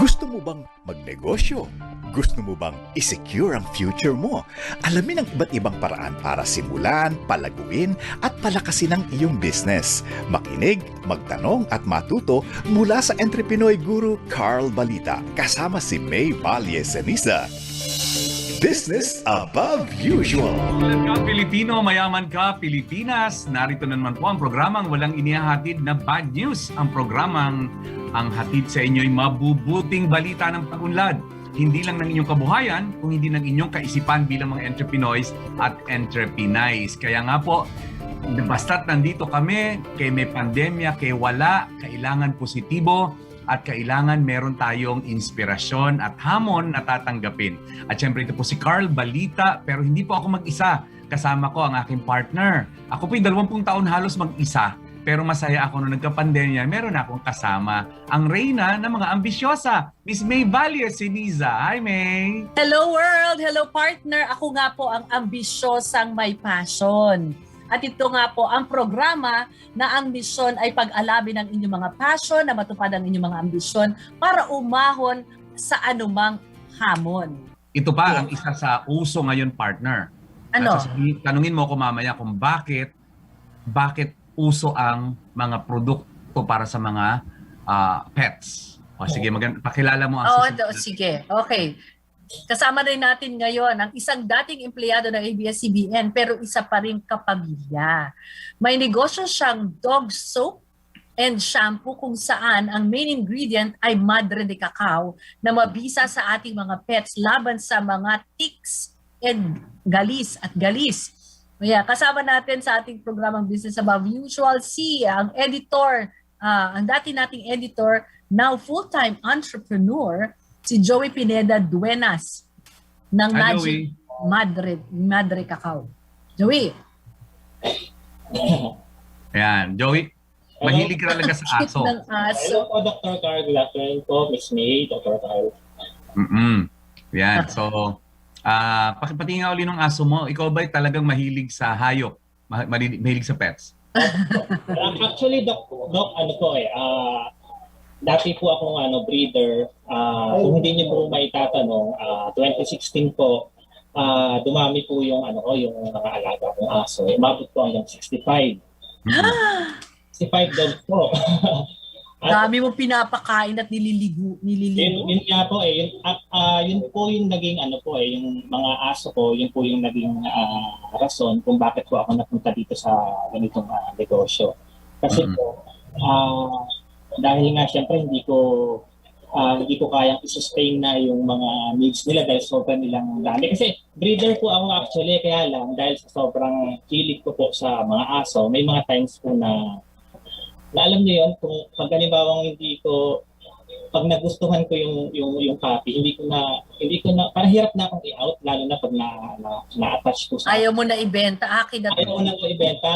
Gusto mo bang magnegosyo? Gusto mo bang i-secure ang future mo? Alamin ang iba't ibang paraan para simulan, palaguin at palakasin ang iyong business. Makinig, magtanong at matuto mula sa entrepreneur guru Carl Balita kasama si May Valle Ceniza. Business Above Usual. Mayaman ka Pilipino, mayaman ka Pilipinas. Narito na naman po ang programang walang inihahatid na bad news. Ang programang ang hatid sa inyo ay mabubuting balita ng pag-unlad. Hindi lang ng inyong kabuhayan, kung hindi ng inyong kaisipan bilang mga entrepreneurs at entrepreneurs. Kaya nga po, basta't nandito kami, kay may pandemya, kay wala, kailangan positibo, at kailangan meron tayong inspirasyon at hamon na tatanggapin. At syempre ito po si Carl Balita, pero hindi po ako mag-isa. Kasama ko ang aking partner. Ako po yung 20 taon halos mag-isa. Pero masaya ako nung nagka-pandemya, meron akong kasama ang reyna ng mga ambisyosa, Miss May Valle Ceniza. Hi, May! Hello world! Hello partner! Ako nga po ang ambisyosang may passion. At ito nga po ang programa na ang misyon ay pag-alamin ang inyong mga passion, na matupad ang inyong mga ambisyon para umahon sa anumang hamon. Ito pa ang isa sa uso ngayon, partner. Ano? Tanungin mo ko mamaya kung bakit uso ang mga produkto para sa mga pets. O sige, pakilala mo ang Sige. Okay. Kasama rin natin ngayon ang isang dating empleyado ng ABS-CBN pero isa pa rin kapamilya. May negosyo siyang dog soap and shampoo kung saan ang main ingredient ay madre de cacao na mabisa sa ating mga pets laban sa mga ticks and galis. Kaya kasama natin sa ating programang Business Above Usual ang editor, ang dati nating editor, now full-time entrepreneur, si Joey Pineda Duenas ng Magic Madre Cacao. Joey. Ayan, Joey. Mahilig ka talaga sa aso. Ng aso. Hello po, Dr. Carl. Good afternoon po, Miss May, Dr. Carl. Yan, so, pati nga uli ng aso mo, ikaw ba'y talagang mahilig sa hayop? Mahilig sa pets? Actually, Doc, ano po dati po akong breeder. Kung hindi niyo po maitatanong, 2016 po, dumami po yung yung mga alaga kong aso. Umabot po hanggang 65. 65 dogs po. Dami mo pinapakain at nililigo. Yun nga po yun po yung naging yung mga aso ko, yun po yung naging rason kung bakit po ako napunta dito sa ganitong negosyo. Kasi po, dahil nga syempre hindi ko kayang i-sustain na yung mga needs nila dahil sobrang nilang dami. Kasi breeder po ako actually, kaya lang dahil sa sobrang hilig ko po sa mga aso, may mga times po na alam niyo yun, kung pag halimbawang pag nagustuhan ko yung puppy, hindi ko na parang hirap na akong i-out, lalo na pag na-attach ko sa... Ayaw mo na ibenta, akin na to. Ayaw mo na ito ibenta.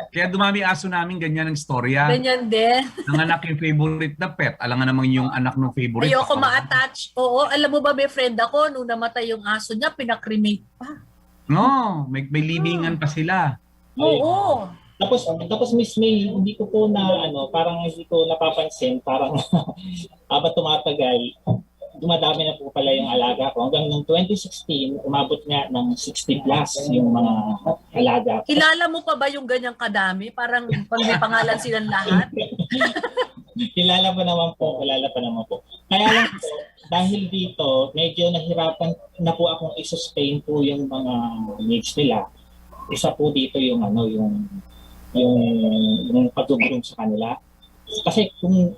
Kaya dumami aso namin ganyan ang storya. Ganyan din. Nanganak yung favorite na pet. Alam nga naman yung anak ng favorite. Ayoko ma-attach. Oo, alam mo ba, may friend ako, nung namatay yung aso niya, pinakremate pa. No, may libingan pa sila. Oo. Tapos Miss May, hindi ko po parang hindi ko napapansin, parang habang tumatagal, dumadami na po pala yung alaga ko. Hanggang noong 2016, umabot nga ng 60 plus yung mga alaga ko. Kilala mo pa ba yung ganyang kadami? Parang pag may pangalan silang lahat? Kilala pa naman po. Kaya lang po, dahil dito, medyo nahirapan na po akong i-sustain po yung mga needs nila. Isa po dito yung yung pag-groom sa kanila. Kasi kung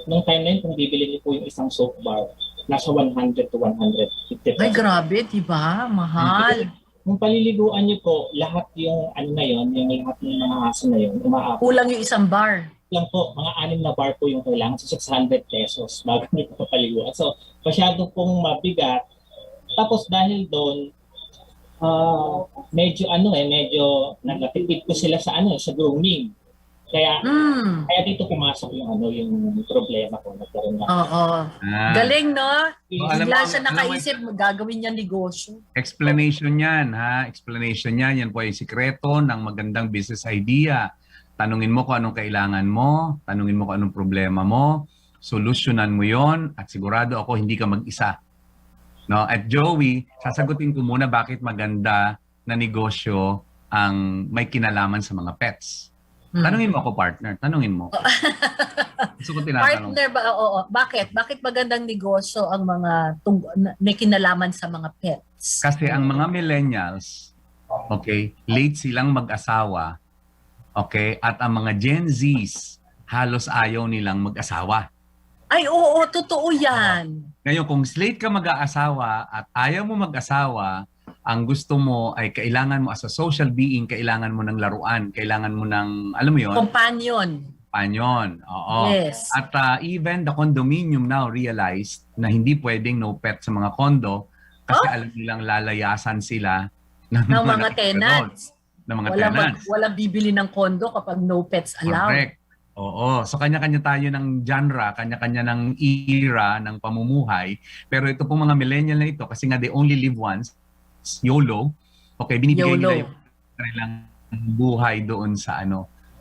nung time na yun, kung bibili niyo po yung isang soap bar, nasa 100 to 150 pesos. Ay, grabe, diba? Mahal. Kung paliliguan niyo po, lahat yung yung lahat ng mga aso na yun, umaabot Kulang yung isang bar. lang po, mga 6 na bar po yung kailangan, so 600 pesos bago niyo po paliguan. So, masyado pong mabigat. Tapos dahil doon, medyo nagatipid ko sila sa grooming. Kaya dito pumasok yung problema ko nagkaroon na. Oo. Galing, no? alam Bigla mo, siya nakaisip, gagawin niya negosyo. Explanation yan, ha? Explanation yan. Yan po ay sikreto ng magandang business idea. Tanungin mo kung anong kailangan mo, tanungin mo kung anong problema mo, solusyonan mo yon at sigurado ako hindi ka mag-isa. No? At Joey, sasagutin ko muna bakit maganda na negosyo ang may kinalaman sa mga pets. Tanungin mo ako, partner. Tanungin mo. Gusto ko tinatanong. Partner ba? Oo. Bakit? Bakit magandang negosyo ang mga may kinalaman sa mga pets? Kasi ang mga millennials, okay, late silang mag-asawa, okay, at ang mga Gen Zs, halos ayaw nilang mag-asawa. Ay, oo, totoo yan. Ngayon, kung late ka mag-aasawa at ayaw mo mag-asawa, ang gusto mo ay kailangan mo as a social being, kailangan mo ng laruan, kailangan mo ng, alam mo yun? Companion. Companion, oo. Yes. At even the condominium now realized na hindi pwedeng no pet sa mga condo kasi alam nilang lalayasan sila ng Mga tenants. Ng mga tenants. Walang bibili ng condo kapag no pets allowed. Correct. Oo. So kanya-kanya tayo ng genre, kanya-kanya ng era ng pamumuhay. Pero ito pong mga millennial na ito, kasi nga they only live once, YOLO. Okay, binibigay nila yung kanilang buhay doon sa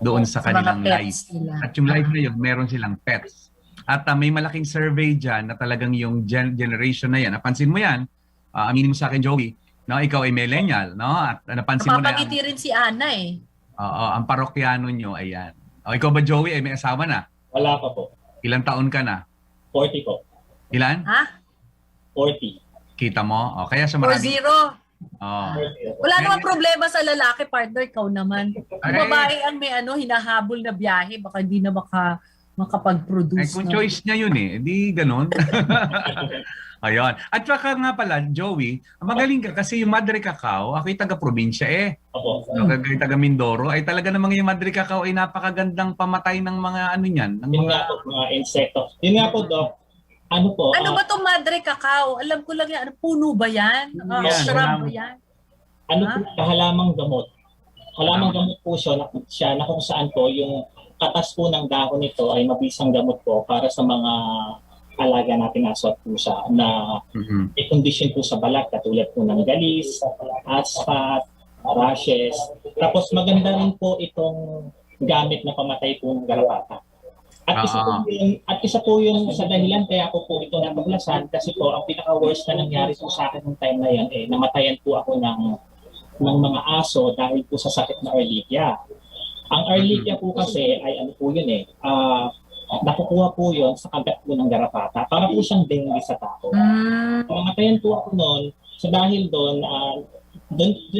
doon sa kanilang life. At yung life na yun, meron silang pets. At may malaking survey dyan na talagang yung generation na yan. Napansin mo yan, aminin mo sa akin, Joey, no, ikaw ay millennial, no? At napansin mo na napapangiti rin si Ana eh. Oo, ang parokyano nyo, ayan. O, ikaw ba, Joey, ay may asawa na? Wala pa po. Ilang taon ka na? 40 po. Ilan? Ha? 40. Kita mo? O, kaya sa marami. 4-0. Oh. Wala namang problema sa lalaki, partner, ikaw naman. Kung Ay. babae ang may hinahabol na biyahe, baka hindi na makapag-produce. Ay, kung choice niya yun eh, di ganun. Ayun. At saka nga pala, Joey, magaling ka kasi yung Madre Cacao, ako'y taga-probinsya eh. Opo. Taga Mindoro, ay talaga namang yung Madre Cacao ay napakagandang pamatay ng mga ano niyan. Ng Yun mga, nga po, mga insekto. Yun nga po, Doc. Ano po? Ano ba itong Madre Cacao? Alam ko lang yan. Puno ba yan? Yan. Shrub ba yan? Ano Ha? po, kahalamang gamot. Halamang gamot po siya na kung saan po yung katas po ng dahon nito ay mabisang gamot po para sa mga alaga natin aso at pusa na may condition po sa balat katulad po ng galis, aspat, rashes. Tapos maganda rin po itong gamit na pamatay po ng garapata. At isa po yun sa dahilan kaya ako po ito natuklasan kasi po ang pinaka-worst na nangyari po sa akin ng time na yan namatayan po ako ng mga aso dahil po sa sakit na Ehrlichia. Ang Ehrlichia po kasi ay ano po yun nakukuha po yun sa kagat po ng garapata. Para po siyang dengue sa tao. Mamatayan po ako noon. So dahil doon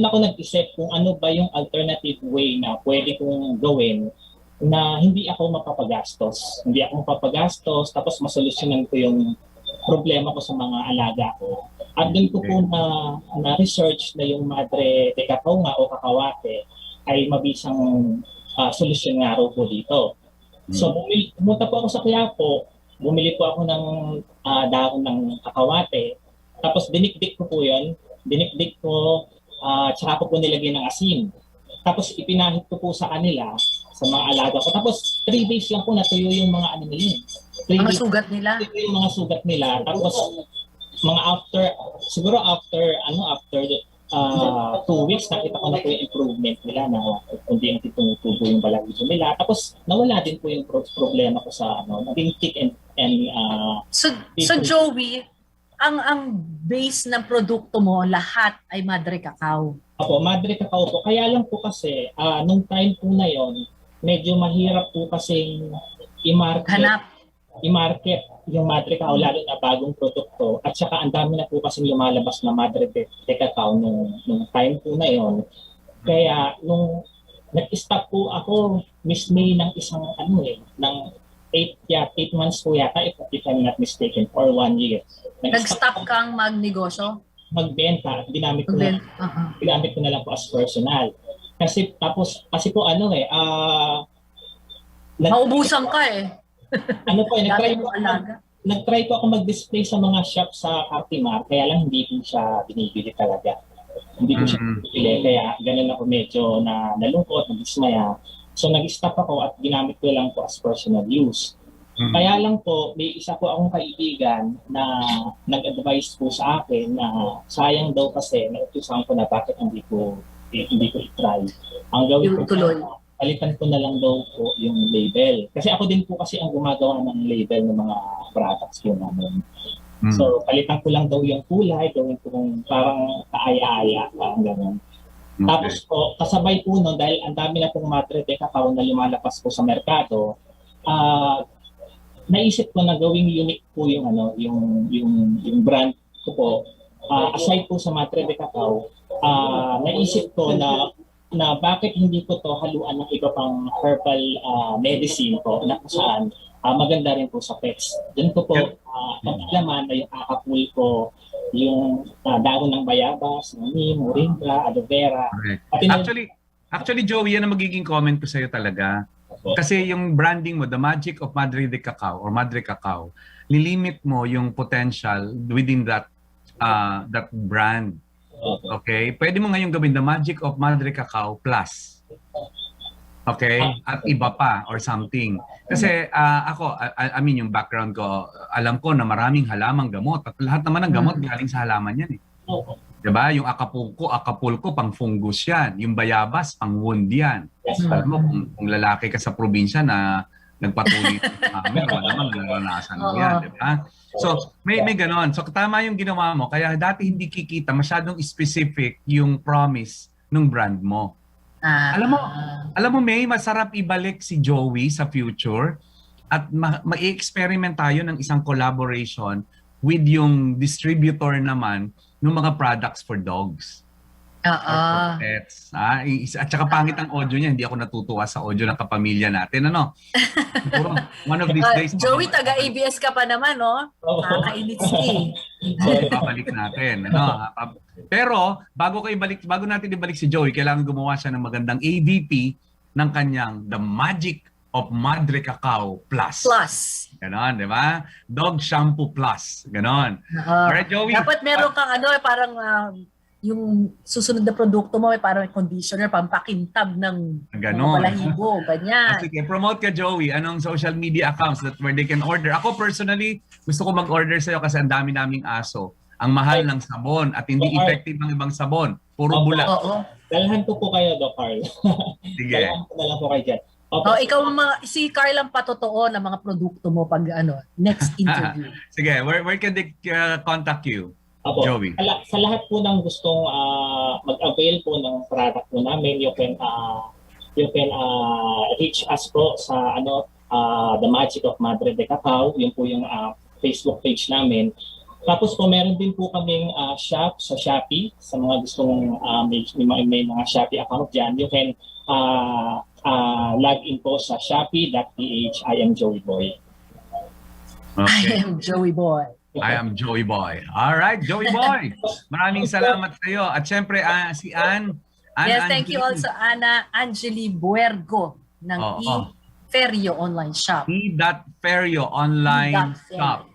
ako nag-isip kung ano ba yung alternative way na pwede kong gawin na hindi ako mapapagastos. Hindi ako mapapagastos tapos masolusyonan ko yung problema ko sa mga alaga ko. At doon ko po na-research na yung Madre de Cacao nga o kakawate ay mabisang solusyon nga raw po dito. So, pumunta po ako sa Quiapo, bumili po ako ng dahon ng kakawate, tapos dinikdik ko po yun, tsaka ko po nilagay ng asin. Tapos ipinahit ko po sa kanila, sa mga alaga ko. Tapos 3 days lang po natuyo yung mga ano nila. Mga sugat nila. Natuyo yung mga sugat nila. Tapos mga after 2 weeks, nakita ko na po yung improvement nila na kundi yung tumutubo yung balagito nila. Tapos nawala din po yung problema ko sa naging thick and So Joey, ang base ng produkto mo, lahat ay Madre Cacao. Opo, Madre Cacao po. Kaya lang po kasi, nung time po na yon, medyo mahirap po kasing i-market yung Madre Cacao, lalo na bagong produkto. At saka ang dami na po kasing lumalabas na Madre de Cacao nung time po na yon. Kaya nung nag-stop po ako, Miss May ng isang ng 8 months po yata, if I'm not mistaken, or 1 year. Nag-stop kang magnegosyo? Magbenta at ginamit ko na lang po as personal. Kasi po maubusan ka eh. Nag-try po ako mag-display sa mga shop sa Cartimar, kaya lang hindi po siya binibili talaga. Hindi ko siya binibili, kaya ganun ako medyo nalungkot, nadismaya. So nag-stop ako at ginamit ko lang po as personal use. Kaya lang po, may isa po akong kaibigan na nag-advise po sa akin na sayang daw kasi nautusan ko na bakit hindi ko i-try. Ang gawin ko, palitan ko na lang daw po yung label. Kasi ako din po kasi ang gumagawa ng label ng mga products po namin. So, palitan ko lang daw yung kulay, gawin ko parang kaaya-aya, parang gano'n. Okay. Tapos po, kasabay po nun, dahil ang dami na pong Madre de Cacao na lumalabas po sa merkado, naisip ko na gawing unique po yung yung brand ko po. Aside po sa Madre de Cacao, naisip ko na bakit hindi ko to haluan ng iba pang herbal medicine po na kung saan maganda rin po sa pets. Doon ko po paglaman na yung Acapulco, yung dahon ng bayabas, ng neem, moringa, aloe vera. Actually, Joey, yan ang magiging comment ko sa'yo talaga. Kasi yung branding mo, The Magic of Madre de Cacao or Madre Cacao, nilimit mo yung potential within that brand. Okay? Pwede mo ngayon gawin The Magic of Madre Cacao Plus. Okay? At iba pa or something. Kasi ako, I mean, yung background ko, alam ko na maraming halamang gamot. At lahat naman ng gamot galing sa halaman yan eh. Diba? Yung Acapulco, pang fungus yan. Yung bayabas, pang wound yan. Alam mo, kung lalaki ka sa probinsya na nagpatuloy sa amin, wala naman naranasan mo yan. Diba? So, may ganon. So, tama yung ginawa mo. Kaya dati hindi kikita, masyadong specific yung promise ng brand mo. Alam mo, May, masarap ibalik si Joey sa future at ma-experiment tayo ng isang collaboration with yung distributor naman ng mga products for dogs. Or for pets. At saka pangit ang audio niya, hindi ako natutuwa sa audio ng kapamilya natin. Ano? Puro, one of these days. Joey, taga-ABS ka pa naman, no? Nakakainit Babalik natin. Ano? Pero bago natin ibalik si Joey, kailangan gumawa siya ng magandang AVP ng kanyang The Magic of Madre Cacao Plus. Ganon, di ba? Dog Shampoo Plus. Ganon. Alright, Joey. Dapat meron kang parang yung susunod na produkto mo, parang conditioner, pampakintab ng balahibo, ganyan. Sige, promote ka, Joey. Anong social media accounts where they can order? Ako personally, gusto ko mag-order sa'yo kasi ang dami naming aso. Ang mahal ng sabon at hindi effective ng ibang sabon. Puro bula. Dalhan ko po kayo, Doc Carl. Sige. Dalhan ko na lang po kayo dyan. Ikaw si Carl ang patotoo ng mga produkto mo pag next interview. Sige, where can they contact you? Joey. Sa lahat po ng gustong mag-avail po ng product po namin, you can reach us po sa The Magic of Madre de Cacao. Yun po yung Facebook page namin. Tapos po meron din po kaming shop sa Shopee. Sa mga gustong may mga Shopee account dyan, you can log in po sa shopee.ph. I am Joey Boy. Okay. I am Joey Boy. I am Joey Boy. All right, Joey Boy. Maraming salamat sa iyo. At syempre, si Ann. Yes, thank you also, Ana Angeli Buergo ng E-Ferio Online Shop. E.Ferio Online Shop.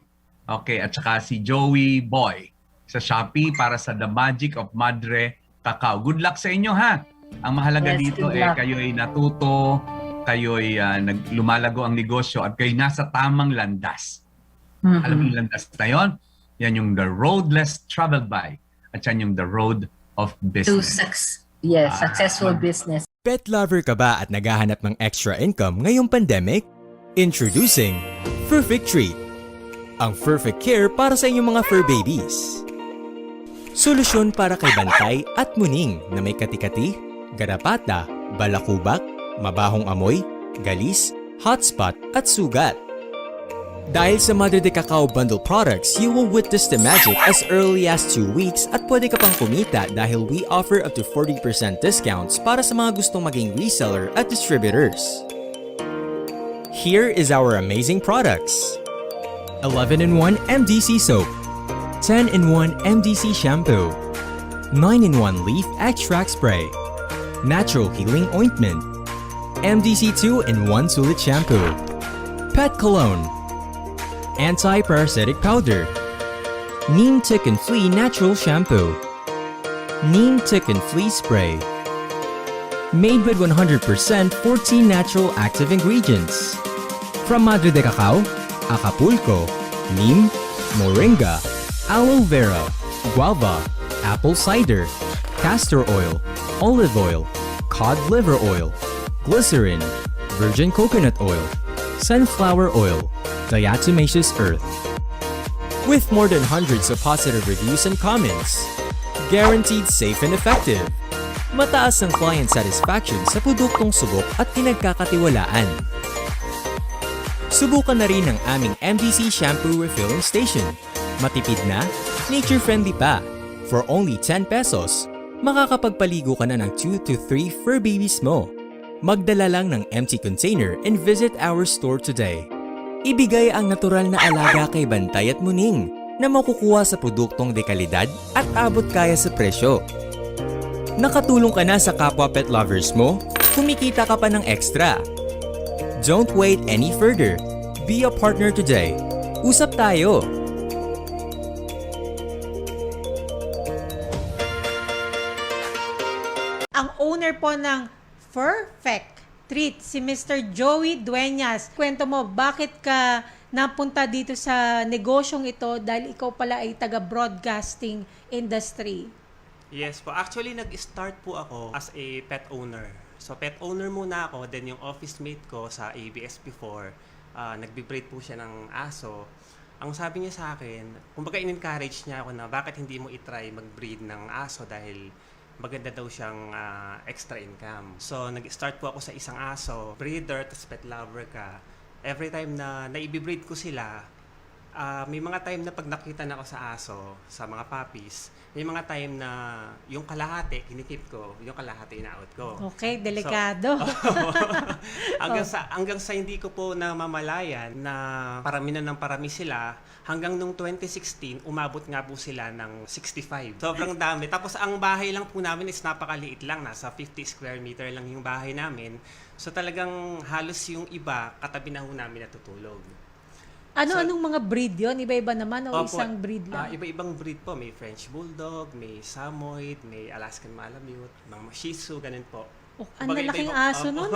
Okay, at saka si Joey Boy sa Shopee para sa The Magic of Madre Cacao. Good luck sa inyo, ha? Ang mahalaga dito kayo'y natuto, kayo'y lumalago ang negosyo at kayo'y nasa tamang landas. Alam mo yung landas na yun? Yan yung the road less traveled by. At yan yung the road of business. Successful business. Pet lover ka ba at naghahanap ng extra income ngayong pandemic? Introducing Perfect Treat, ang perfect care para sa inyong mga fur babies. Solusyon para kay Bantay at Muning na may kati-kati, garapata, balakubak, mabahong amoy, galis, hotspot at sugat. Dahil sa Madre de Cacao Bundle products, you will witness the magic as early as 2 weeks at pwede ka pang kumita dahil we offer up to 40% discounts para sa mga gustong maging reseller at distributors. Here is our amazing products. 11-in-1 MDC Soap, 10-in-1 MDC Shampoo, 9-in-1 Leaf Extract Spray, Natural Healing Ointment, MDC 2-in-1 Sulit Shampoo, Pet Cologne, Anti-Parasitic Powder, Neem Tick and Flea Natural Shampoo, Neem Tick and Flea Spray. Made with 100% 14 natural active ingredients. From Madre de Cacao, Acapulco, Neem, Moringa, Aloe Vera, Guava, Apple Cider, Castor Oil, Olive Oil, Cod Liver Oil, glycerin, virgin coconut oil, sunflower oil, diatomaceous earth. With more than hundreds of positive reviews and comments, guaranteed safe and effective. Mataas ang client satisfaction sa produktong subok at pinagkakatiwalaan. Subukan na rin ang aming MDC Shampoo Refilling Station. Matipid na, nature-friendly pa. For only 10 pesos, makakapagpaligo ka na ng 2 to 3 fur babies mo. Magdala lang ng empty container and visit our store today. Ibigay ang natural na alaga kay Bantay at Muning na makukuha sa produktong dekalidad at abot kaya sa presyo. Nakatulong ka na sa kapwa pet lovers mo? Kumikita ka pa ng extra. Don't wait any further. Be a partner today. Usap tayo! Ang owner po ng Perfect Treat, si Mr. Joey Dueñas. Kwento mo, bakit ka napunta dito sa negosyong ito dahil ikaw pala ay taga-broadcasting industry? Yes po. Actually, nag-start po ako as a pet owner. So, pet owner muna ako. Then, yung office mate ko sa ABS before, nagbe-breed po siya ng aso. Ang sabi niya sa akin, kumbaga in-encourage niya ako na bakit hindi mo itry mag-breed ng aso dahil maganda daw siyang extra income. So, nag-start po ako sa isang aso, breeder, tapos pet lover ka. Every time na naibi-breed ko sila, may mga time na pag nakita na ako sa aso, sa mga puppies, may mga time na yung kalahati, kinikip ko, yung kalahati ina-out ko. Okay, delikado. So, hanggang sa hindi ko po namamalayan na parami na ng parami sila, hanggang nung 2016, umabot nga po sila ng 65. Sobrang dami. Tapos ang bahay lang po namin is napakaliit lang. Nasa 50 square meter lang yung bahay namin. So talagang halos yung iba, katabi na ho namin natutulog. Ano-anong mga breed yon? Iba-iba naman o Opo, isang breed lang? iba-ibang breed po. May French Bulldog, may Samoyed, may Alaskan Malamute, mga Shih Tzu, ganun po. Oh, ang Kumbaga, lalaking iba-iba- aso Opo. nun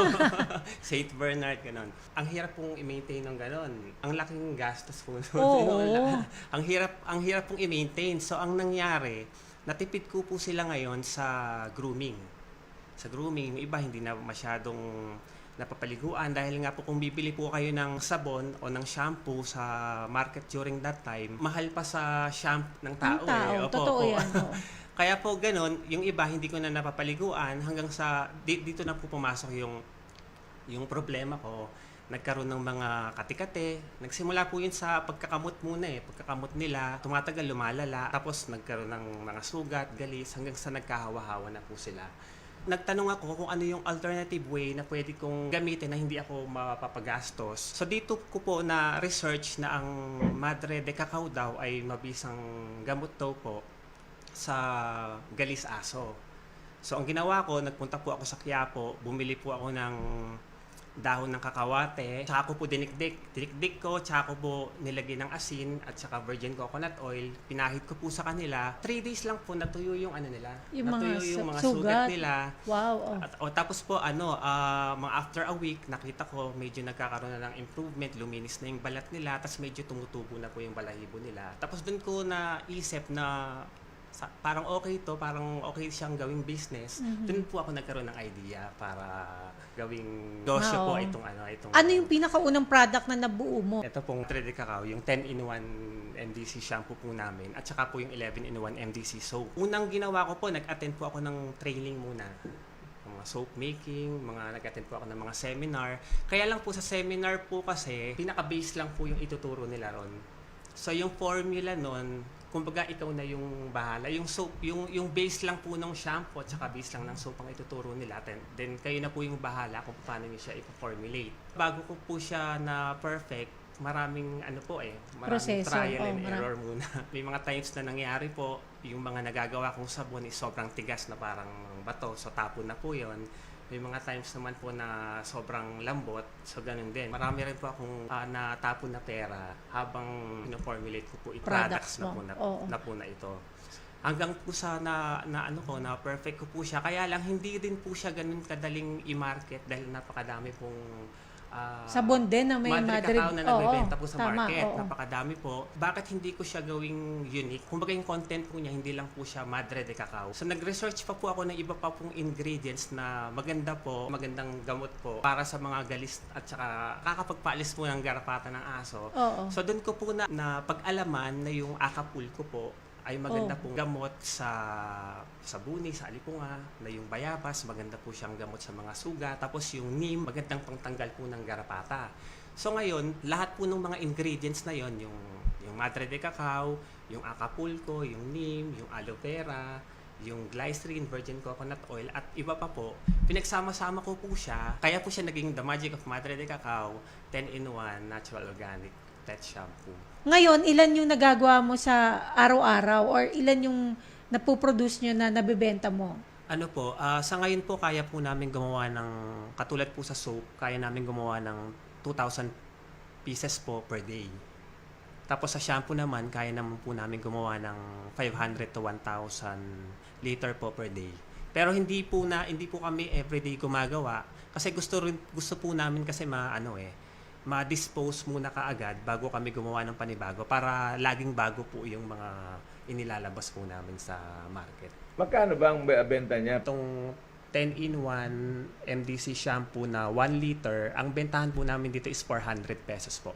Saint Bernard, ganun. Ang hirap pong i-maintain ng ganun. Ang laking gastos po. Oo. ang hirap pong i-maintain. So, ang nangyari, natipid ko po sila ngayon sa grooming. Sa grooming, yung iba hindi na masyadong napapaliguan dahil nga po kung bibili po kayo ng sabon o ng shampoo sa market during that time, mahal pa sa shampoo ng tao. Ang tao, Opo, totoo opo. yan. Oo. Kaya po ganun, yung iba hindi ko na napapaliguan hanggang sa dito na po pumasok yung problema ko. Nagkaroon ng mga katikate. Nagsimula po yun sa pagkakamot muna eh. Pagkakamot nila, tumatagal, lumalala. Tapos nagkaroon ng mga sugat, galis, hanggang sa nagkahawa-hawa na po sila. Nagtanong ako kung ano yung alternative way na pwede kong gamitin na hindi ako mapapagastos. So dito ko po na research na ang Madre de Cacao daw ay mabisang gamot daw po sa galis aso. So ang ginawa ko, nagpunta po ako sa Quiapo, bumili po ako ng dahon ng kakawate, tsaka ko po dinikdik ko, tsaka ko po nilagyan ng asin at saka virgin coconut oil, pinahid ko po sa kanila. 3 days lang po natuyo yung ano nila, Yung natuyo mga yung mga sugat. sugat nila. Wow. Oh. At, tapos po mga after a week, nakita ko medyo nagkakaroon na ng improvement, luminis na yung balat nila, tapos medyo tumutubo na po yung balahibo nila. Tapos doon ko naisip na parang okay siyang gawing business. Doon po ako nagkaroon ng idea para gawing negosyo po itong Ano yung pinakaunang product na nabuo mo? ito pong 3D Cacao, yung 10-in-1 MDC shampoo po namin at saka po yung 11-in-1 MDC soap. Unang ginawa ko po, nag-attend po ako ng training muna. Mga soap making, nag-attend po ako ng mga seminar. Kaya lang po sa seminar po kasi, pinaka-base lang po yung ituturo nila ron. So yung formula nun, kumbaga ikaw na yung bahala. Yung soap, yung base lang po ng shampoo at saka base lang ng soap ang ituturo nila. Then kayo na po yung bahala kung paano niyo siya i-formulate. Bago ko po siya na perfect, maraming Proseso. trial and error muna. May mga times na nangyari po, yung mga nagagawa kong sabon is sobrang tigas na parang bato. So tapon na po yon. May mga times naman po na sobrang lambot, so ganun din. Marami rin po akong natapon na pera habang pino-formulate ko po products na po na ito. Hanggang po sa na perfect ko po siya. Kaya lang hindi din po siya ganun kadaling i-market dahil napakadami pong Sabon din na may Madre Cacao na Oo, nagbebenta po sa tama, market. oo. Napakadami po. Bakit hindi ko siya gawing unique? Kumbaga yung content po niya, hindi lang po siya Madre de Cacao. So nag-research pa po ako ng iba pa pong ingredients na maganda po, magandang gamot po para sa mga galis at saka kakapagpaalis po ng garapata ng aso. Oo. So doon ko po na pag-alaman na yung Acapulco po ay maganda pong gamot sa buni, sa alipunga, na yung bayabas, maganda po siyang gamot sa mga suga, tapos yung neem, magandang pangtanggal po ng garapata. So ngayon, lahat po ng mga ingredients na yon, yung Madre de Cacao, yung Acapulco, yung neem, yung aloe vera, yung glycerin, virgin coconut oil, at iba pa po, pinagsama-sama ko po siya, kaya po siya naging The Magic of Madre de Cacao 10-in-1 Natural Organic Pet Shampoo. Ngayon, ilan yung nagagawa mo sa araw-araw or ilan yung napoproduce nyo na nabibenta mo? Ano po, sa ngayon po kaya po namin gumawa ng, katulad po sa soap, kaya namin gumawa ng 2,000 pieces po per day. Tapos sa shampoo naman, kaya naman po namin gumawa ng 500 to 1,000 liter po per day. Pero hindi po kami everyday gumagawa kasi gusto po namin kasi ma-dispose muna kaagad bago kami gumawa ng panibago para laging bago po yung mga inilalabas po namin sa market. Magkano ba ang benta niya? Itong 10-in-1 MDC shampoo na 1 liter, ang bentahan po namin dito is 400 pesos po.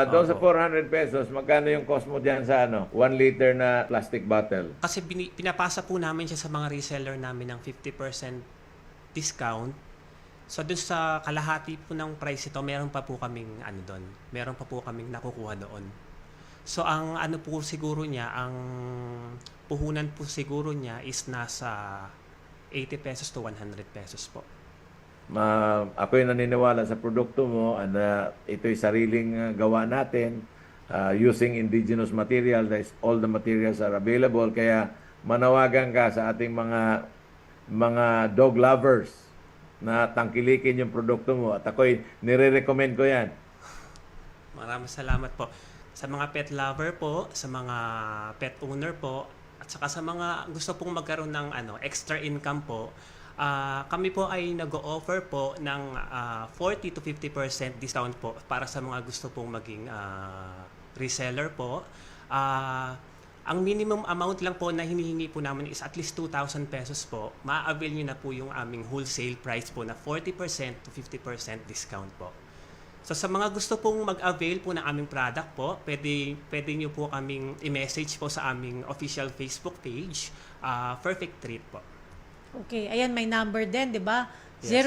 Doon sa 400 pesos, magkano yung cost mo dyan sa 1 liter na plastic bottle? Kasi pinapasa po namin siya sa mga reseller namin ng 50% discount. So doon sa kalahati po ng price ito, meron pa po kaming doon. Meron pa po kaming nakukuha doon. So ang po siguro niya, ang puhunan po siguro niya is nasa 80 pesos to 100 pesos po. Ako'y naniniwala sa produkto mo na ito'y sariling gawa natin using indigenous material. All the materials are available. Kaya manawagan ka sa ating mga dog lovers na tangkilikin yung produkto mo at ako'y nire-recommend ko yan. Maraming salamat po. Sa mga pet lover po, sa mga pet owner po, at saka sa mga gusto pong magkaroon ng extra income po, kami po ay nag-o-offer po ng 40 to 50% discount po para sa mga gusto pong maging reseller po. Ang minimum amount lang po na hinihingi po namin is at least 2,000 pesos po. Ma-avail nyo na po yung aming wholesale price po na 40% to 50% discount po. So sa mga gusto pong mag-avail po ng aming product po, pwede nyo po kaming i-message po sa aming official Facebook page, Perfect Treat po. Okay, ayan may number din, di ba? Yes,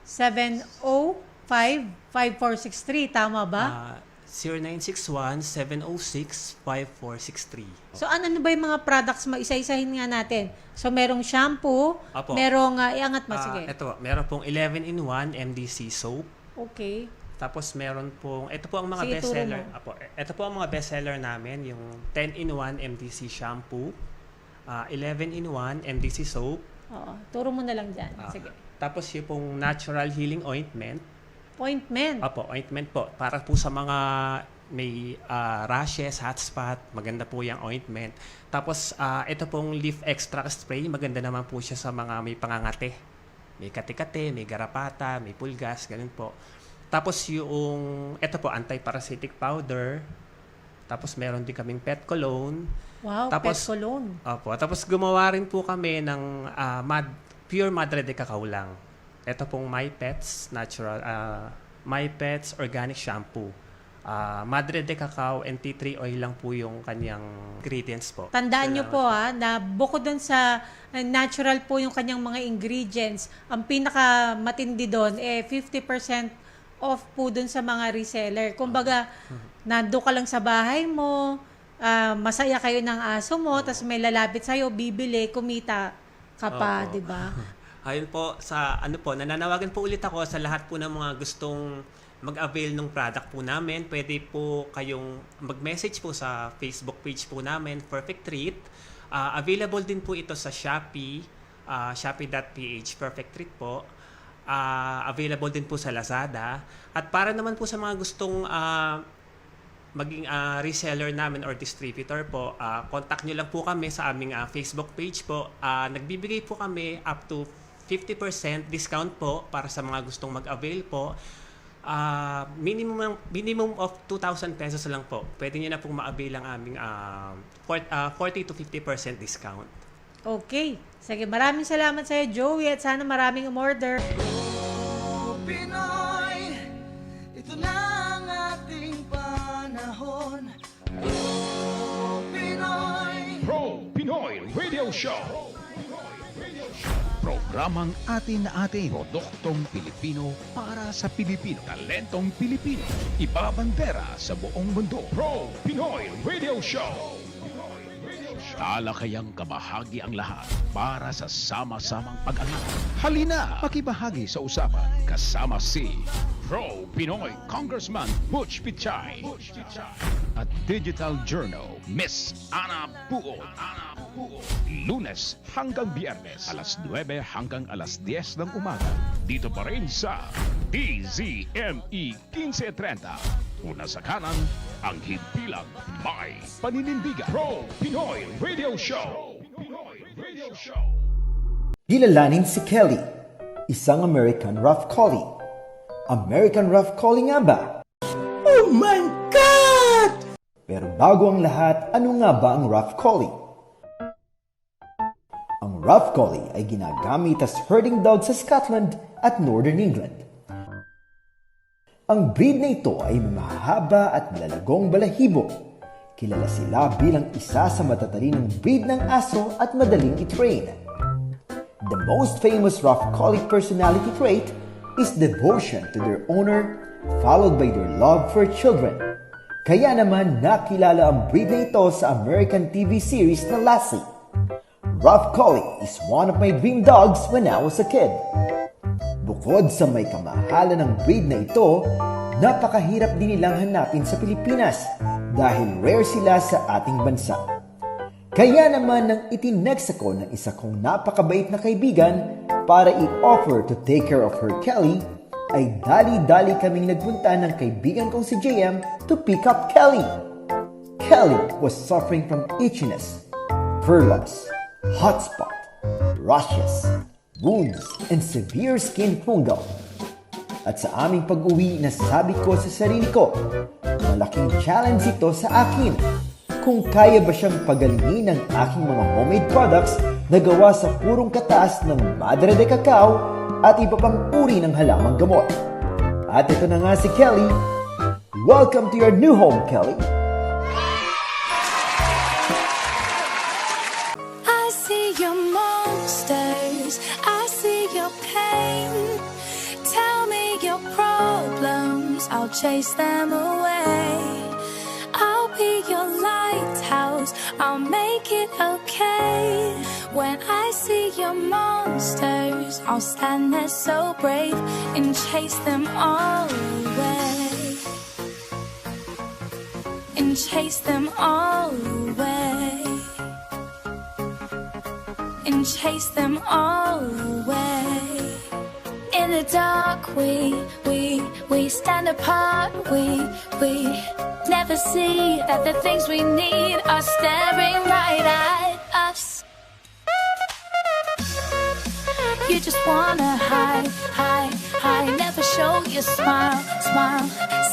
0961-705-5463, tama ba? 0961-706-5463. So ano ba yung mga products mo? Isa-isahin nga natin. So merong shampoo, Apo. merong, iangat mo, sige. Ito, meron pong 11-in-1 MDC soap. Okay. Tapos meron pong, ito po ang mga Sige, bestseller. turo mo. Apo, ito po ang mga bestseller namin, yung 10-in-1 MDC shampoo, 11-in-1 MDC soap. Oo, turo mo na lang dyan. Sige. Tapos yung pong natural healing ointment. Ointment. Apo, ointment po. Para po sa mga may rashes, hotspot, maganda po yung ointment. Tapos ito pong leaf extract spray, maganda naman po siya sa mga may pangangate. May kate-kate, may garapata, may pulgas, ganun po. Tapos yung, ito po, anti-parasitic powder. Tapos meron din kaming pet cologne. Wow, Tapos, pet cologne. Opo. Tapos gumawa rin po kami ng pure Madre de Cacao lang. Ito pong My Pets Natural, My Pets Organic Shampoo. Madre de Cacao and tea tree oil lang po yung kanyang ingredients po. Tandaan nyo po na bukod dun sa natural po yung kanyang mga ingredients, ang pinaka matindi doon 50% off po dun sa mga reseller. Kumbaga, nando ka lang sa bahay mo, masaya kayo ng aso mo, tapos may lalapit sa'yo, bibili, kumita ka pa, di ba? Ayun po, nananawagan po ulit ako sa lahat po ng mga gustong mag-avail ng product po namin. Pwede po kayong mag-message po sa Facebook page po namin, Perfect Treat. Available din po ito sa Shopee, shopee.ph, Perfect Treat po. Available din po sa Lazada. At para naman po sa mga gustong maging reseller namin or distributor po, contact nyo lang po kami sa aming Facebook page po. Nagbibigay po kami up to 50% discount po para sa mga gustong mag-avail po. Minimum of 2,000 pesos lang po. Pwede niyo na pong ma-avail ang aming 40 to 50% discount. Okay. Sige, maraming salamat sa iyo, Joey, at sana maraming umorder. Pinoy, ito na ang ating panahon. Pinoy. Pro Pinoy Radio Show. Programang atin na atin, produktong Pilipino para sa Pilipino, talentong Pilipino, ibabandera sa buong mundo. Pro Pinoy Radio Show. Talakayang kabahagi ang lahat para sa sama-samang pag-angat. Halina, makibahagi sa usapan kasama si Pro Pinoy Congressman Butch Pichay at Digital Journal Miss Ana Buo. Lunes hanggang Biyernes, alas 9 hanggang alas 10 ng umaga. Dito pa rin sa DZME 1530. Una sa kanan, ang himpilang may paninindigan. Pro Pinoy Radio Show. Pinoy Radio Show. Kilalanin si Kelly, isang American Rough Collie. American Rough Collie nga ba? Oh my God! Pero bago ang lahat, ano nga ba ang Rough Collie? Ang Rough Collie ay ginagamit as herding dog sa Scotland at Northern England. Ang breed na ito ay mahahaba at malalagong balahibo. Kilala sila bilang isa sa matatalinong breed ng aso at madaling i-train. The most famous Rough Collie personality trait is devotion to their owner, followed by their love for children. Kaya naman nakilala ang breed na ito sa American TV series na Lassie. Rough Collie is one of my dream dogs when I was a kid. Bukod sa may kamahalan ng breed na ito, napakahirap din nilang hanapin sa Pilipinas dahil rare sila sa ating bansa. Kaya naman nang itinext ako ng isa kong napakabait na kaibigan para i-offer to take care of her Kelly, ay dali-dali kaming nagpunta ng kaibigan kong si JM to pick up Kelly. Kelly was suffering from itchiness, fur loss, hot spot, rashes, wounds, and severe skin fungal. At sa aming pag-uwi, nasabi ko sa sarili ko, malaking challenge ito sa akin. Kung kaya ba siyang pagalingin ng aking mga homemade products na gawa sa purong katas ng Madre de Cacao at iba pang uri ng halamang gamot. At ito na nga si Kelly. Welcome to your new home, Kelly. I see your monsters, I see your pain. Tell me your problems, I'll chase them away. I'll be your lighthouse, I'll make it okay. When I see your monsters, I'll stand there so brave and chase them all away. And chase them all away. And chase them all away. In the dark we stand apart. We never see that the things we need are staring right at us. You just wanna hide, never show your smile.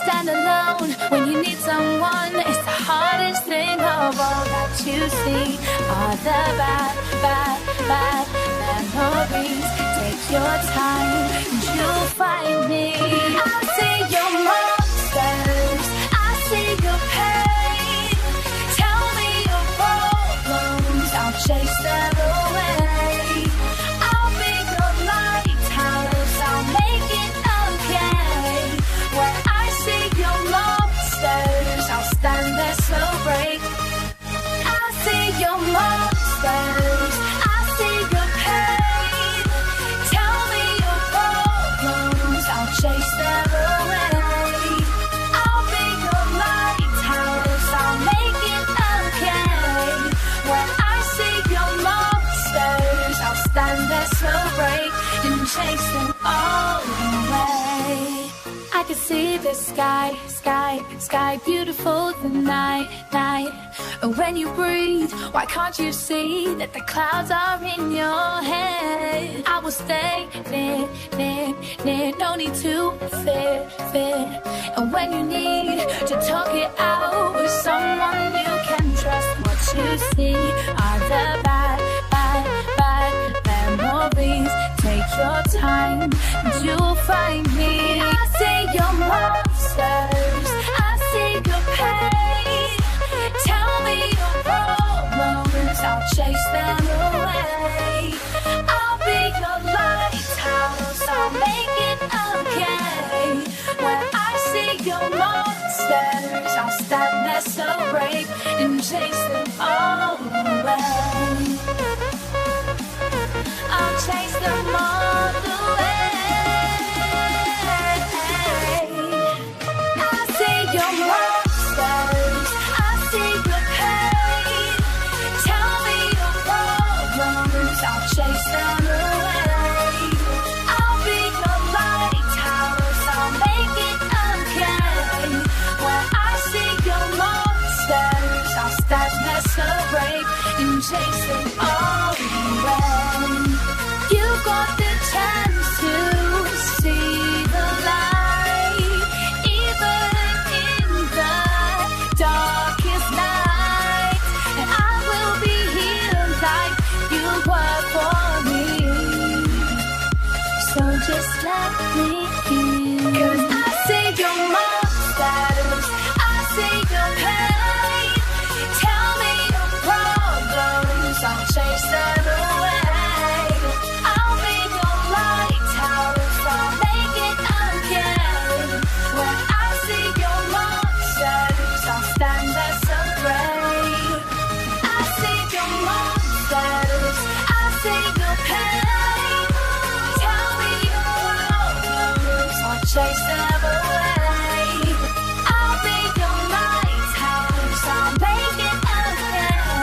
Stand alone when you need someone. It's the hardest thing of all that you see are the bad memories. Take your time and you'll find me. I see your monsters, I see your pain. Tell me your problems, I'll chase them away. I'll be your lighthouse, I'll make it okay. When I see your monsters, I'll stand there so brave. I see your monsters, I see your pain. Tell me your problems, I'll chase them away. see the sky, sky beautiful tonight, night. And when you breathe, why can't you see that the clouds are in your head? I will stay near, no need to fear. And when you need to talk it out with someone you can trust, what you see are the bad memories. Take your time and you'll find me. I see your monsters, I see your pain. Tell me your problems, I'll chase them away. I'll be your lighthouse, I'll make it okay. When I see your monsters, I'll stand there so brave and chase them all away. I'll chase them all away. I see your monsters, I see your pain. Tell me your problems, I'll chase them away. I'll be your lighthouse, I'll make it okay. When I see your monsters, I'll stand there so brave and chase them all away. You got the chance to see the light, even in the darkest night. And I will be here like you were for me. So just let me in. 'Cause I see your monsters, I see your pain. Tell me your problems, I'll chase them away. I'll be your lighthouse, I'll make it again. When I see your monsters, I'll stand there so brave. I see your monsters, I see your pain. Tell me your problems, I'll chase them away. I'll be your lighthouse, I'll make it again.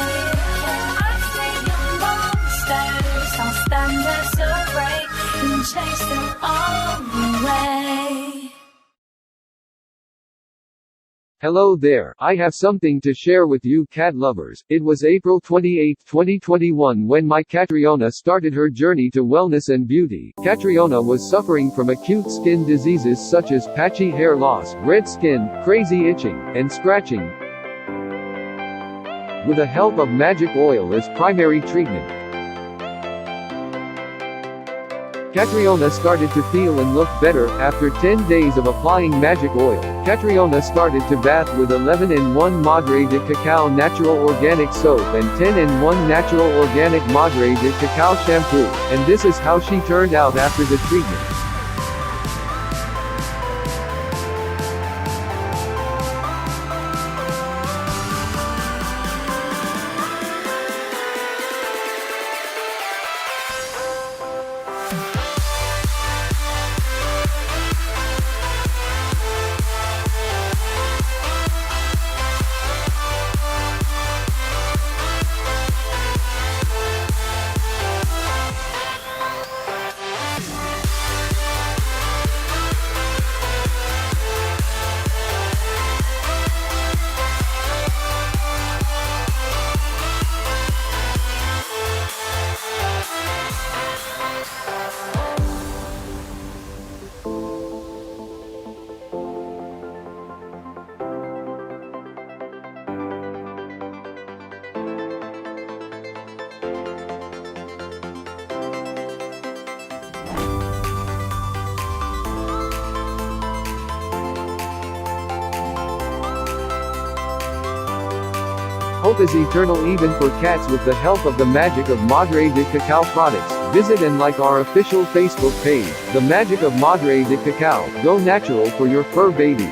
I see your monsters, I'll stand there so brave and chase them all away. Hello there, I have something to share with you cat lovers. It was April 28, 2021 when my Catriona started her journey to wellness and beauty. Catriona was suffering from acute skin diseases such as patchy hair loss, red skin, crazy itching, and scratching. With the help of magic oil as primary treatment, Catriona started to feel and look better. After 10 days of applying magic oil, Catriona started to bath with 11-in-1 Madre de Cacao natural organic soap and 10-in-1 natural organic Madre de Cacao shampoo, and this is how she turned out after the treatment. Hope is eternal even for cats with the help of the magic of Madre de Cacao products. Visit and like our official Facebook page, The Magic of Madre de Cacao. Go natural for your fur babies.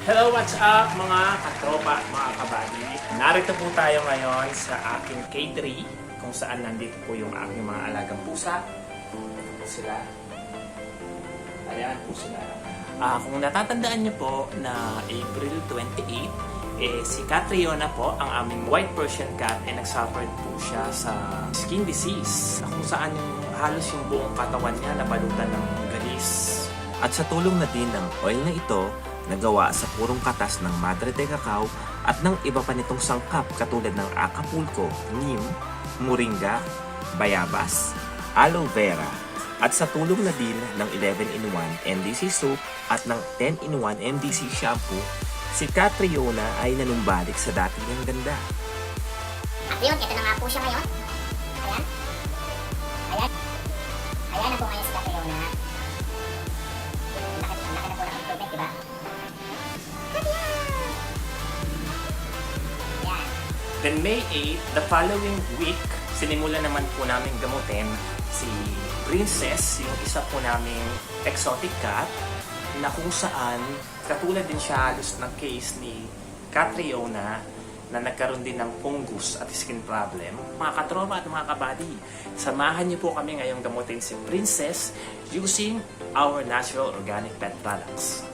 Hello, what's up mga katropa at mga kabady? Narito po tayo ngayon sa aking K3 kung saan nandito po yung aking mga alagang pusa. Sila. Ayan po sila. Kung natatandaan niyo po na April 28, si Catriona po, ang aming white Persian cat, ay nagsuffered po siya sa skin disease na kung saan halos yung buong katawan niya nabalutan ng galis. At sa tulong na din ng oil na ito, nagawa sa purong katas ng Madre de Cacao at ng iba pa nitong sangkap katulad ng Acapulco, Neem, Moringa, Bayabas, Aloe Vera, at sa tulong na din ng 11-in-1 MDC soap at ng 10-in-1 MDC shampoo, si Catriona ay nanumbalik sa dati niyang ganda. At yun, ito na nga po siya ngayon. Ayan. Ayan. Ayan na po ngayon si Catriona. Ang laki na po ng improvement, diba? Ayan. Then May 8, the following week, sinimulan naman po namin gamutin si Princess, yung isa po naming exotic cat, na kung saan katulad din siya halos ng case ni Catriona na nagkaroon din ng fungus at skin problem. Mga katroma at mga kabady, samahan niyo po kami ngayong gamutin si Princess using our natural organic pet products.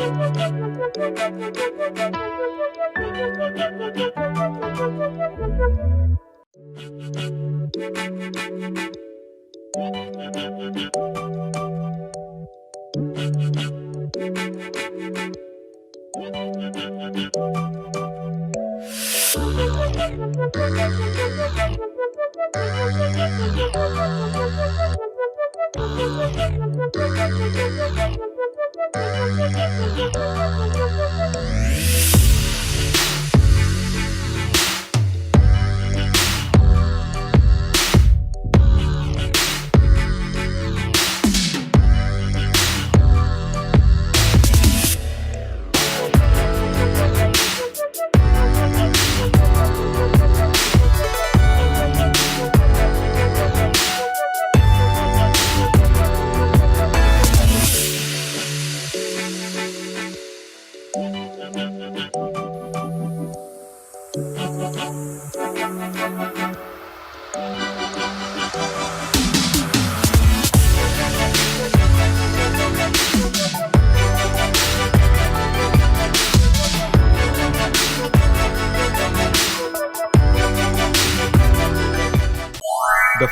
The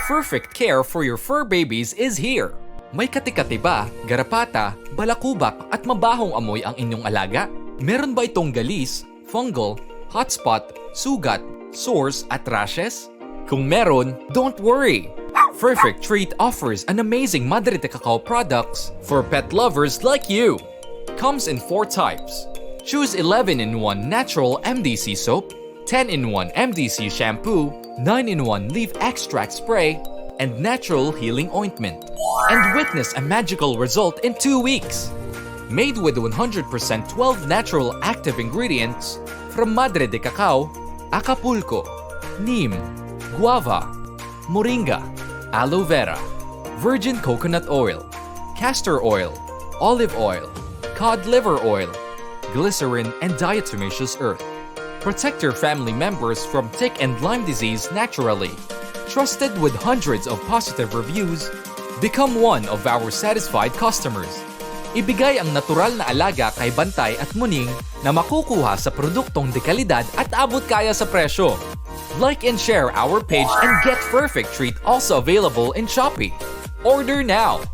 perfect care for your fur babies is here. May kati-katiba, garapata, balakubak at mabahong amoy ang inyong alaga? Meron ba itong galis, fungal, hotspot, sugat, sores at rashes? Kung meron, don't worry! Perfect Treat offers an amazing Madre de Cacao products for pet lovers like you. Comes in 4 types. Choose 11-in-1 natural MDC soap, 10-in-1 MDC shampoo, 9-in-1 leaf extract spray, and natural healing ointment. And witness a magical result in 2 weeks. Made with 100% 12 natural active ingredients from Madre de Cacao, Acapulco, Neem, Guava, Moringa, Aloe Vera, Virgin Coconut Oil, Castor Oil, Olive Oil, Cod Liver Oil, Glycerin, and Diatomaceous Earth. Protect your family members from tick and Lyme disease naturally. Trusted with hundreds of positive reviews, become one of our satisfied customers. Ibigay ang natural na alaga kay Bantay at Muning na makukuha sa produktong de kalidad at abot kaya sa presyo. Like and share our page and get Perfect Treat also available in Shopee. Order now!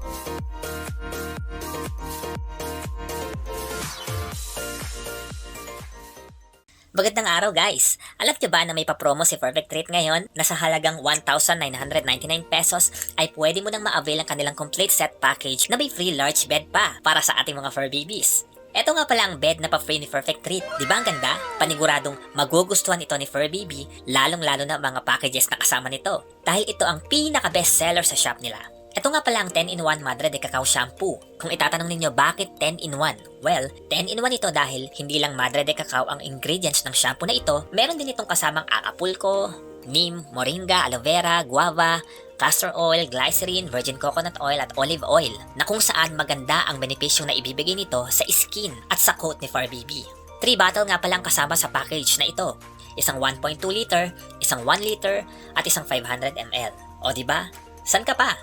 Magandang araw guys! Alam niyo ba na may pa-promo si Perfect Treat ngayon na sa halagang 1,999 pesos ay pwede mo nang ma-avail ang kanilang complete set package na may free large bed pa para sa ating mga fur babies. Ito nga pala ang bed na pa-free ni Perfect Treat. Di ba ang ganda? Paniguradong magugustuhan ito ni fur baby, lalong-lalo na mga packages na kasama nito. Dahil ito ang pinaka-best seller sa shop nila. Ito nga pala ang 10-in-1 Madre de Cacao Shampoo. Kung itatanong ninyo bakit 10-in-1? Well, 10-in-1 ito dahil hindi lang Madre de Cacao ang ingredients ng shampoo na ito, meron din itong kasamang Acapulco, Neem, Moringa, Aloe Vera, Guava, Castor Oil, Glycerin, Virgin Coconut Oil at Olive Oil na kung saan maganda ang benepisyong na ibibigay nito sa skin at sa coat ni fur baby. 3 bottle nga palang kasama sa package na ito. Isang 1.2 liter, isang 1 liter, at isang 500 ml. O diba? San ka pa?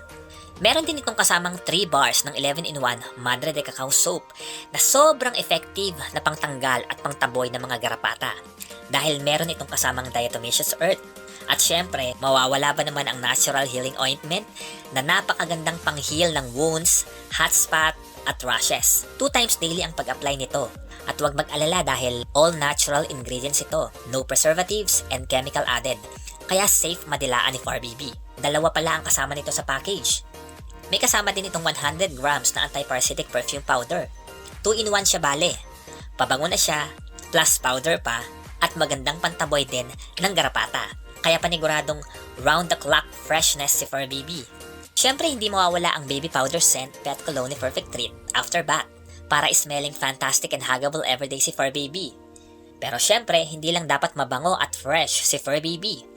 Meron din itong kasamang 3 bars ng 11-in-1 Madre de Cacao Soap na sobrang effective na pangtanggal at pangtaboy ng mga garapata dahil meron itong kasamang Diatomaceous Earth. At syempre, mawawala ba naman ang natural healing ointment na napakagandang pang-heal ng wounds, hot spot, at rashes. 2 times daily ang pag-apply nito. At huwag mag-alala dahil all natural ingredients ito, no preservatives and chemical added. Kaya safe madilaan ni fur baby. 2 pala ang kasama nito sa package. May kasama din itong 100 grams na anti-parasitic perfume powder. 2-in-1 siya bale. Pabango na siya, plus powder pa, at magandang pantaboy din ng garapata. Kaya paniguradong round-the-clock freshness si fur baby. Siyempre hindi mawawala ang baby powder scent pet cologne ni Perfect Treat after bath para smelling fantastic and huggable everyday si fur baby. Pero siyempre hindi lang dapat mabango at fresh si fur baby.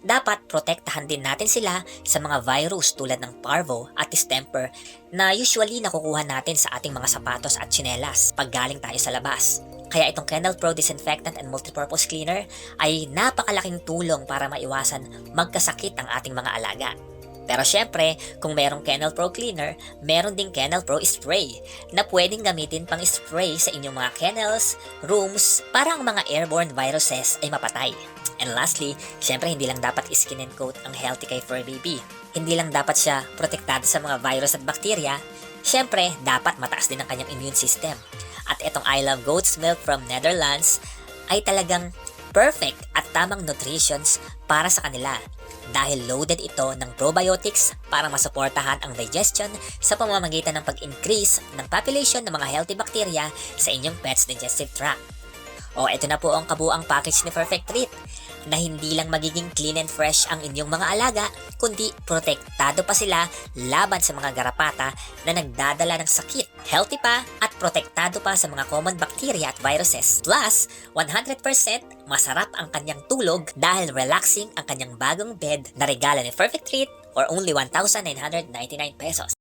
Dapat protektahan din natin sila sa mga virus tulad ng parvo at distemper na usually nakukuha natin sa ating mga sapatos at tsinelas pag galing tayo sa labas. Kaya itong Kennel Pro Disinfectant and Multipurpose Cleaner ay napakalaking tulong para maiwasan magkasakit ang ating mga alaga. Pero syempre, kung merong Kennel Pro Cleaner, meron ding Kennel Pro Spray na pwedeng gamitin pang spray sa inyong mga kennels, rooms, para ang mga airborne viruses ay mapatay. And lastly, syempre hindi lang dapat skin and coat ang healthy kay fur baby. Hindi lang dapat siya protektado sa mga virus at bakterya, syempre dapat mataas din ang kanyang immune system. At itong I Love Goat's Milk from Netherlands ay talagang perfect at tamang nutritions para sa kanila dahil loaded ito ng probiotics para masuportahan ang digestion sa pamamagitan ng pag-increase ng population ng mga healthy bacteria sa inyong pet's digestive tract. O ito na po ang kabuang package ni Perfect Treat na hindi lang magiging clean and fresh ang inyong mga alaga, kundi protektado pa sila laban sa mga garapata na nagdadala ng sakit, healthy pa at protektado pa sa mga common bacteria at viruses. Plus, 100% masarap ang kanyang tulog dahil relaxing ang kanyang bagong bed na regalo ni Perfect Treat for only 1,999 pesos.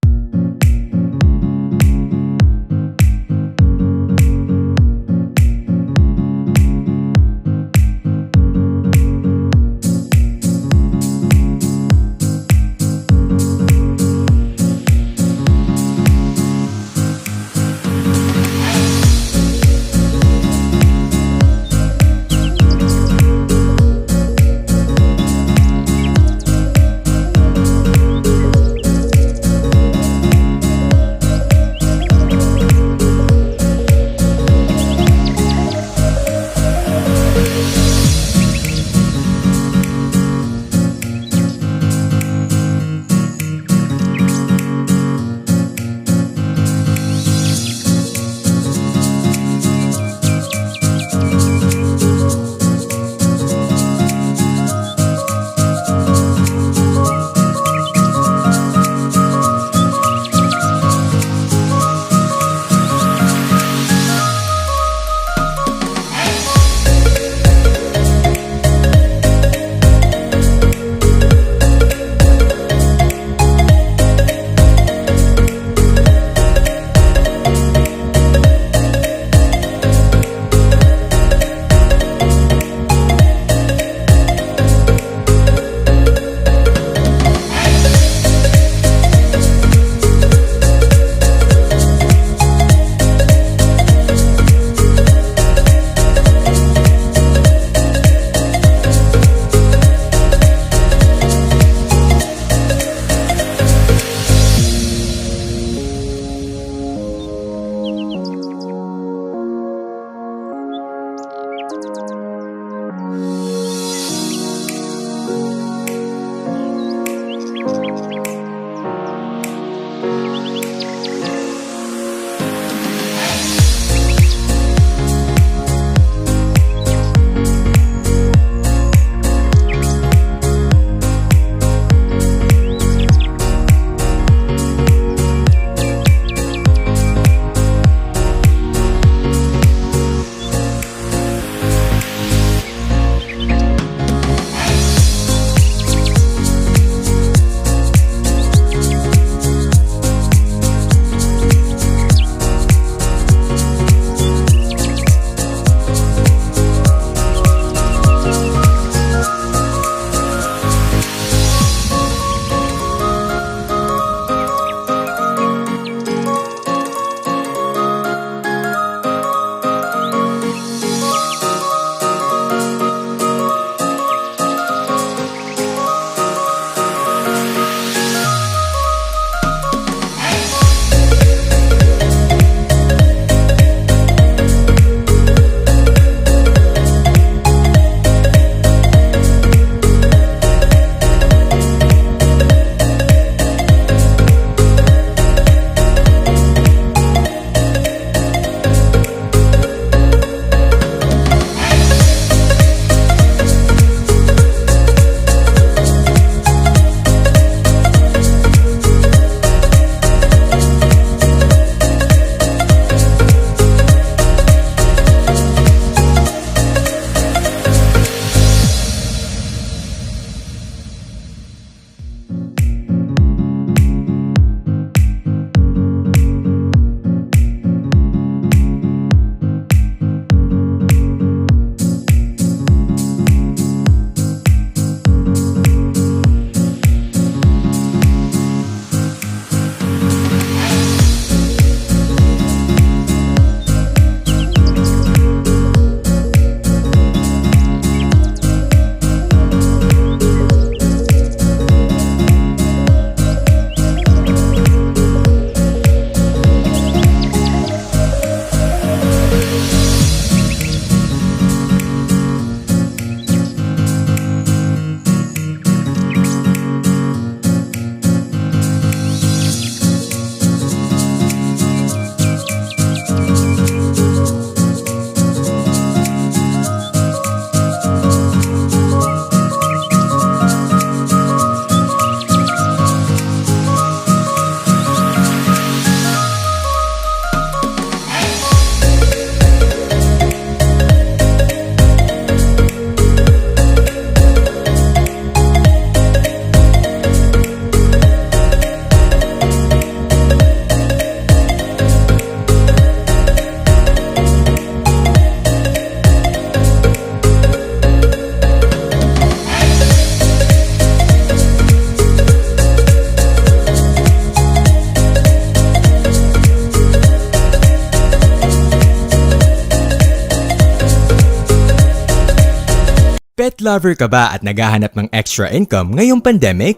Pet lover ka ba at naghahanap ng extra income ngayong pandemic?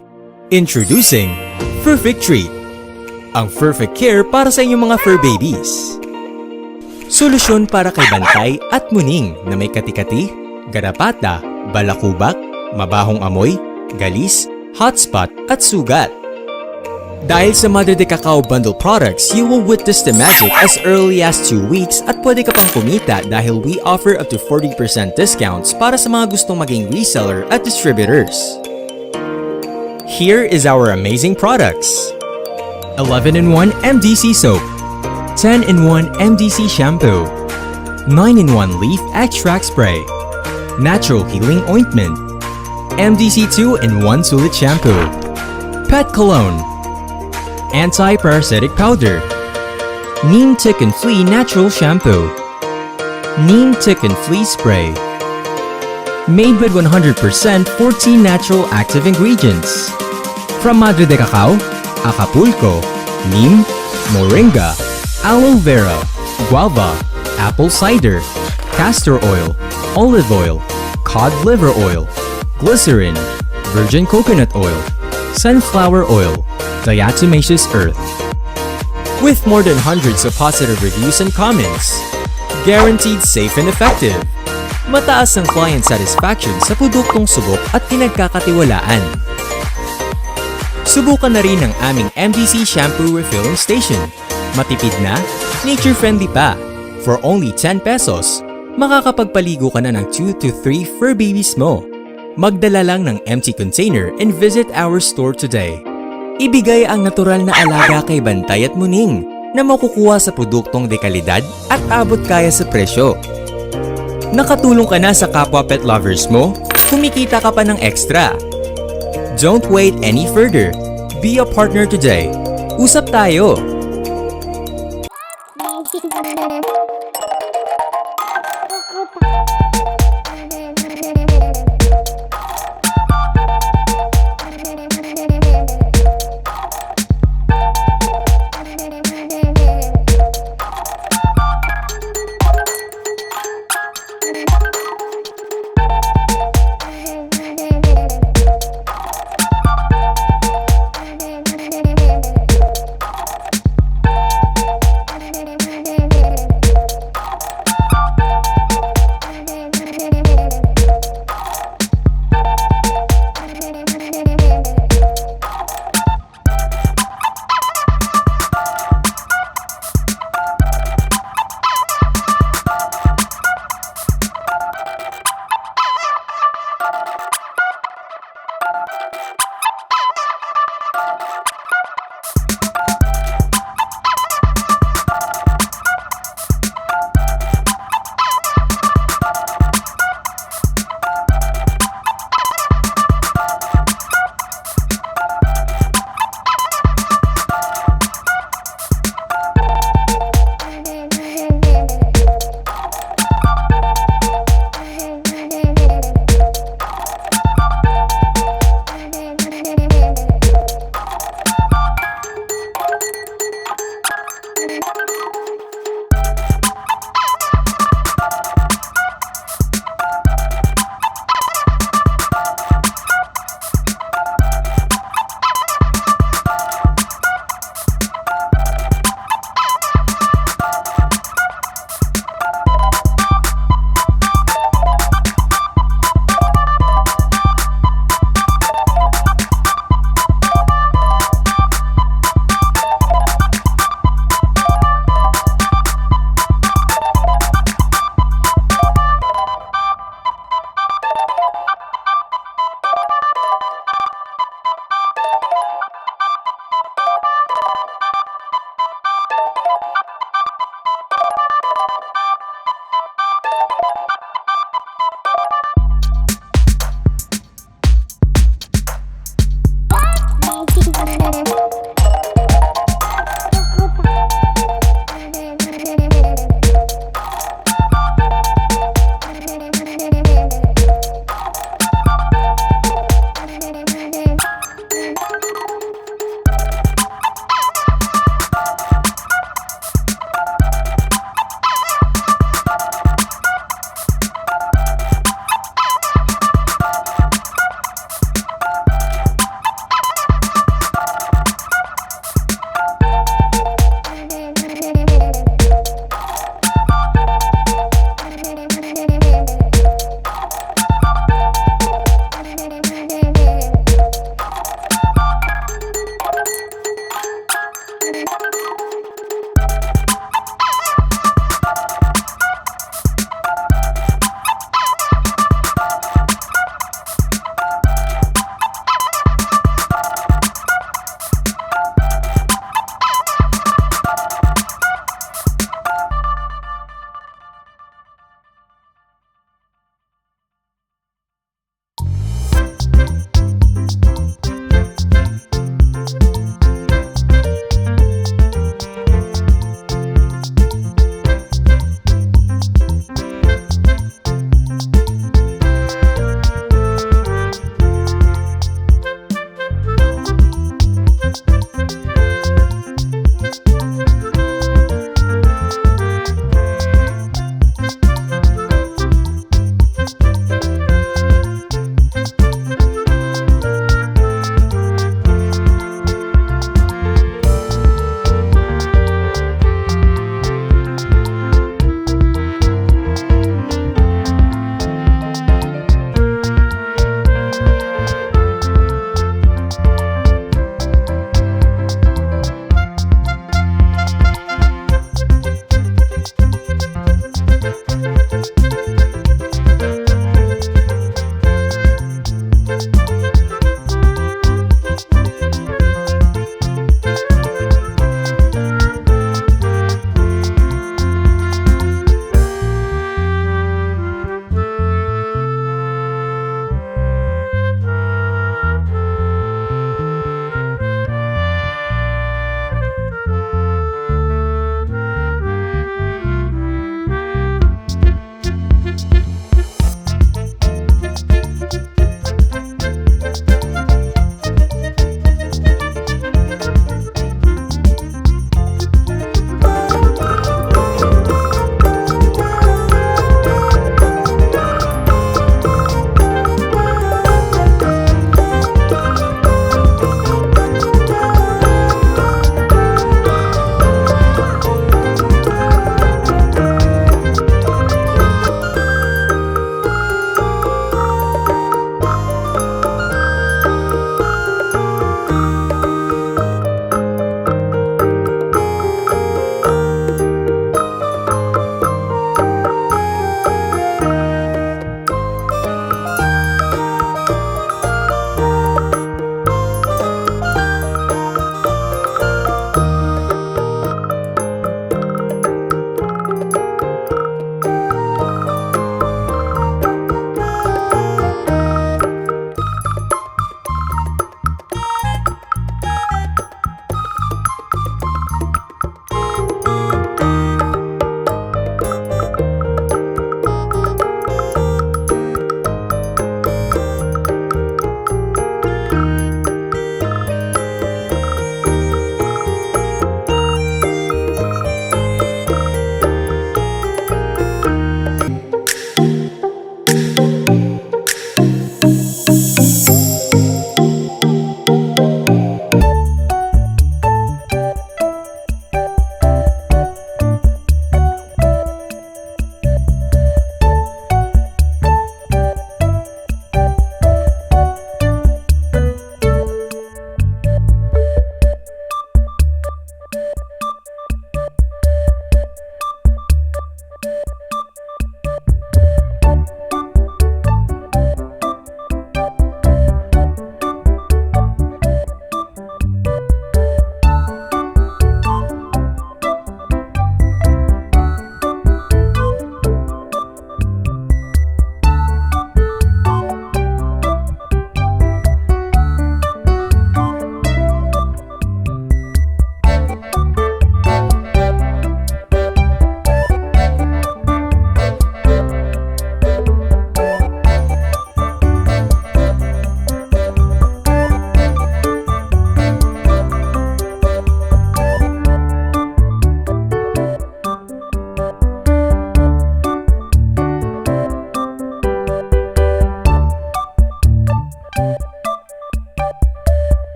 Introducing Perfect Treat, ang perfect care para sa inyong mga fur babies. Solusyon para kay Bantay at Muning na may kati-kati, garapata, balakubak, mabahong amoy, galis, hotspot at sugat. Dahil sa Madre de Cacao bundle products, you will witness the magic as early as 2 weeks at pwede ka pang kumita dahil we offer up to 40% discounts para sa mga gustong maging reseller at distributors. Here is our amazing products. 11-in-1 MDC soap, 10-in-1 MDC shampoo, 9-in-1 leaf extract spray, natural healing ointment, MDC 2-in-1 sulit shampoo, pet cologne, anti-parasitic powder, Neem Tick and Flea Natural Shampoo, Neem Tick and Flea Spray. Made with 100% 14 natural active ingredients. From Madre de Cacao, Acapulco, Neem, Moringa, Aloe Vera, Guava, Apple Cider, Castor Oil, Olive Oil, Cod Liver Oil, Glycerin, Virgin Coconut Oil, Sunflower Oil, diatomaceous earth. With more than hundreds of positive reviews and comments, guaranteed safe and effective. Mataas ang client satisfaction sa produktong subok at pinagkakatiwalaan. Subukan na rin ang aming MDC Shampoo Refilling Station. Matipid na, nature-friendly pa. For only 10 pesos, makakapagpaligo ka na ng 2 to 3 fur babies mo. Magdala lang ng empty container and visit our store today. Ibigay ang natural na alaga kay Bantay at Muning na makukuha sa produktong dekalidad at abot kaya sa presyo. Nakatulong ka na sa kapwa pet lovers mo? Kumikita ka pa ng extra. Don't wait any further. Be a partner today. Usap tayo!